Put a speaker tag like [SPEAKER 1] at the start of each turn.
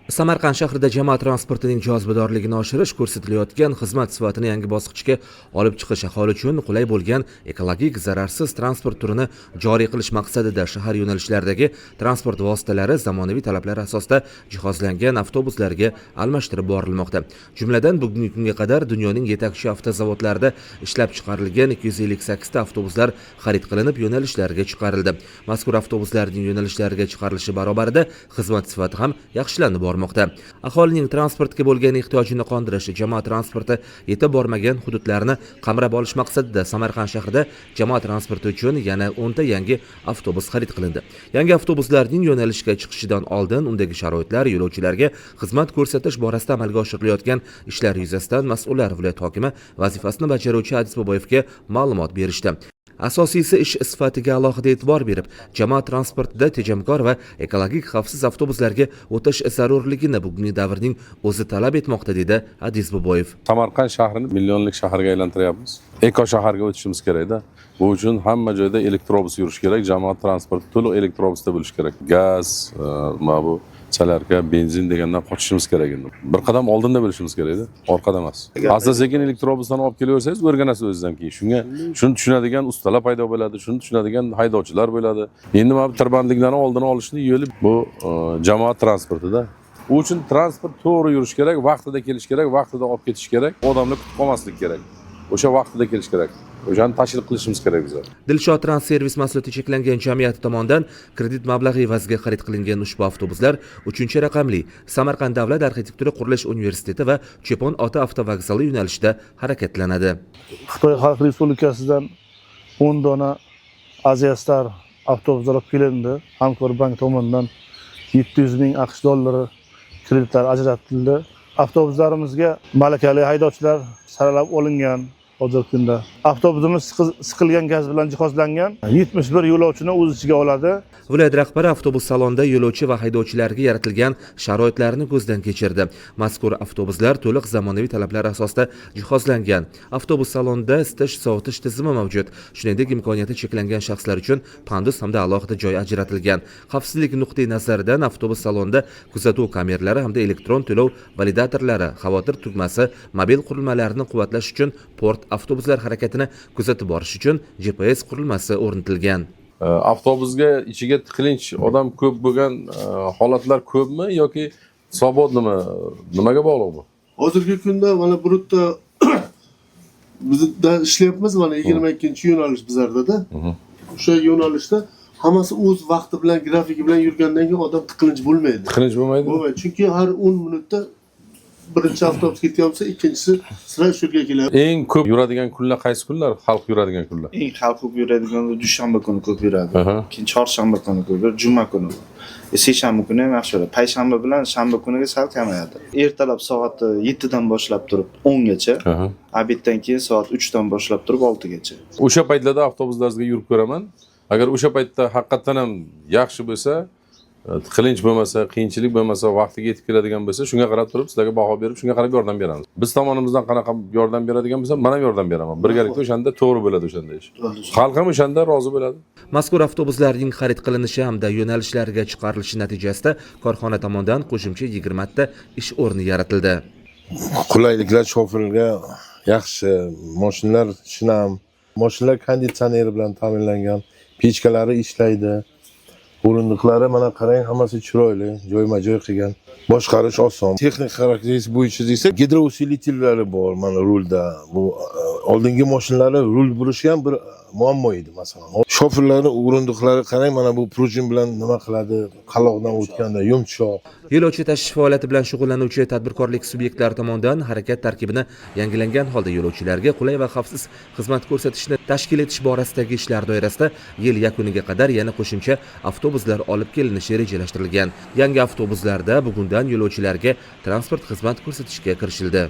[SPEAKER 1] Samarqand shahrida jamoat transportining jozibadorligini oshirish, ko'rsatilayotgan xizmat sifatini yangi bosqichga olib chiqish, aholi uchun qulay bo'lgan ekologik zararsiz transport turini joriy qilish maqsadida shahar yo'nalishlaridagi transport vositalari zamonaviy talablar asosida jihozlangan avtobuslarga almashtirib borilmoqda. Jumladan bugungi kunga qadar dunyoning yetakchi avtozavodlarida ishlab chiqarilgan 258 ta avtobuslar xarid qilinib yo'nalishlarga chiqarildi. Mazkur avtobuslarning yo'nalishlarga chiqarilishi barobarida xizmat sifati ham yaxshilanib bormoqda. Aholining transportga bo'lgan ehtiyojini qondirish, jamoat transporti yetib bormagan hududlarni qamrab olish maqsadida Samarqand shahrida jamoat transporti uchun yana 10 ta yangi avtobus xarid qilindi. Yangi avtobuslarning yo'nalishga chiqishidan oldin undagi sharoitlar, yo'lovchilarga xizmat ko'rsatish borasida amalga oshirilayotgan ishlar yuzasidan mas'ullar viloyat hokimi vazifasini bajaruvchi Adiz Boboyevga ma'lumot berishdi. Asosiysi ish sifatiga alohida e'tibor berib, jamoat transportida tejamkor va ekologik xavfsiz avtobuslarga o'tish zarurligini bugungi davrning o'zi talab etmoqda, dedi Adiz Boboyev.
[SPEAKER 2] Samarqand shahrini millionlik shaharga aylantiryapmiz. Eko shaharga o'tishimiz kerak-da. Bu uchun hamma joyda elektrobus yurish kerak, jamoat transporti to'liq elektrobusda bo'lish kerak. Gaz, bu chalarka, benzin degandan qochishimiz kerak endi. Bir qadam oldinda bo'lishimiz kerak-da, orqada emas. Asta-sekin elektrobusdan olib kelaversangiz, o'rganasiz o'zingizdan keyin. Shuni tushunadigan ustalar paydo bo'ladi, shuni tushunadigan haydovchilar bo'ladi. Endi mana tirbandliklarni oldini olishni yo'li bu jamoat transportida. U uchun transport to'g'ri yurish kerak, vaqtida kelish kerak, vaqtida olib ketish kerak, odamni kutib qolmaslik kerak. O'sha vaqtida kelish kerak. O'shani tashkil qilishimiz kerak bizlar.
[SPEAKER 1] Dilshod Transservis mahsuloti cheklangan jamiyati tomonidan kredit mablag'i evaziga xarid qilingan ushbu avtobuslar 3-raqamli Samarqand davlat arxitektura qurilish universiteti va Chepon ota avtovokzali yo'nalishida harakatlanadi.
[SPEAKER 3] Xitoy Xalq Respublikasidan 10 dona Aziastar avtobuslar olib kelindi. Hamkorbank tomonidan 700 ming AQSh dollari kreditlar ajratildi. Avtobuslarimizga malakali haydovchilar saralab olingan. Hozirgi kunda avtobusimiz siqilgan gaz bilan jihozlangan, 71 yo'lovchini o'z ichiga oladi.
[SPEAKER 1] Viloyat rahbari avtobus salonida yo'lovchi va haydovchilarga yaratilgan sharoitlarni ko'zdan kechirdi. Mazkur avtobuslar to'liq zamonaviy talablar asosida jihozlangan. Avtobus salonida isitish, sovutish tizimi mavjud. Shuningdek, imkoniyati cheklangan shaxslar uchun pandus hamda alohida joy ajratilgan. Xavfsizlik nuqtai nazaridan avtobus salonida kuzatuv kameralari hamda elektron to'lov validatorlari, xavotir tugmasi, mobil qurilmalarni quvvatlash uchun port, avtobuslar harakatini kuzatib borish uchun GPS qurilmasi o'rnatilgan.
[SPEAKER 2] Avtobusga ichiga tiqilinch odam ko'p bo'lgan holatlar ko'pmi yoki svobodnimi? Nimaga bog'liq bu?
[SPEAKER 4] Hozirgi kunda mana bu yerda bizda ishlayapmiz, mana 22-yo'nalish bizlarda-da. O'sha yo'nalishda hammasi o'z vaqti bilan, grafiki bilan yurgandan keyin odam tiqilinch bo'lmaydi.
[SPEAKER 2] Tiqilinch bo'lmaydi?
[SPEAKER 4] Bo'lmaydi, chunki har 10 minutda birinchi avtobus ketyapsa, ikkinchisi sira shu yerga keladi.
[SPEAKER 2] Eng ko'p yuradigan kunlar qaysi kunlar? Xalq yuradigan kunlar.
[SPEAKER 5] Eng xalq ko'p yuradigan dushanba kuni ko'p yuradi. Keyin chorshanba kuni ko'p yuradi, juma kuni. Seshanba kuni ham yaxshi yuradi. Payshanba bilan shanba kuniga sal kamayadi. Ertalab soat 7 dan boshlab turib 10 gacha, obeddan keyin soat 3 dan boshlab turib 6 gacha.
[SPEAKER 2] O'sha paytlarda avtobuslaringizga yurib ko'raman. Agar o'sha paytda haqiqatan ham yaxshi bo'lsa, qilinch bo'lmasa, qiyinchilik bo'lmasa, vaqtiga yetib keladigan bo'lsa, shunga qarab turib sizlarga baho berib, shunga qarab yordam beramiz. Biz tomonimizdan qanaqa yordam beradigan bo'lsa, men ham yordam beraman. Birgalikda o'shanda to'g'ri bo'ladi o'shanda ish. Xalq ham o'shanda rozi bo'ladi.
[SPEAKER 1] Mazkur avtobuslarning xarid qilinishi hamda yo'nalishlarga chiqarilishi natijasida korxona tomonidan qo'shimcha 20 ta ish o'rni yaratildi.
[SPEAKER 6] Qulayliklar shoferga yaxshi, mashinalar shinam, mashinalar konditsioner bilan ta'minlangan, pechkalari ishlaydi. O'rindiqlari mana qarang, hammasi chiroyli, joyma-joy qilgan. Boshqarish oson. Texnik xarakteristika bo'yicha desa, gidrousilitlari bor mana rulda. Bu oldingi mashinalari rul burishi ham bir muammo edi masalan. Shoferlarning o'rindiqlari qarang, mana bu prujin bilan nima qiladi? Qaloqdan o'tganda yumshoq.
[SPEAKER 1] Yo'lovchi tashish faoliyati bilan shug'ullanuvchi tadbirkorlik subyektlari tomonidan harakat tarkibini yangilangan holda yo'lovchilarga qulay va xavfsiz xizmat ko'rsatishni tashkil etish borasidagi ishlar doirasida yil yakuniga qadar yana qo'shimcha avtobuslar olib kelinishi rejalashtirilgan. Yangi avtobuslarda bugundan yo'lovchilarga transport xizmat ko'rsatishga kirishildi.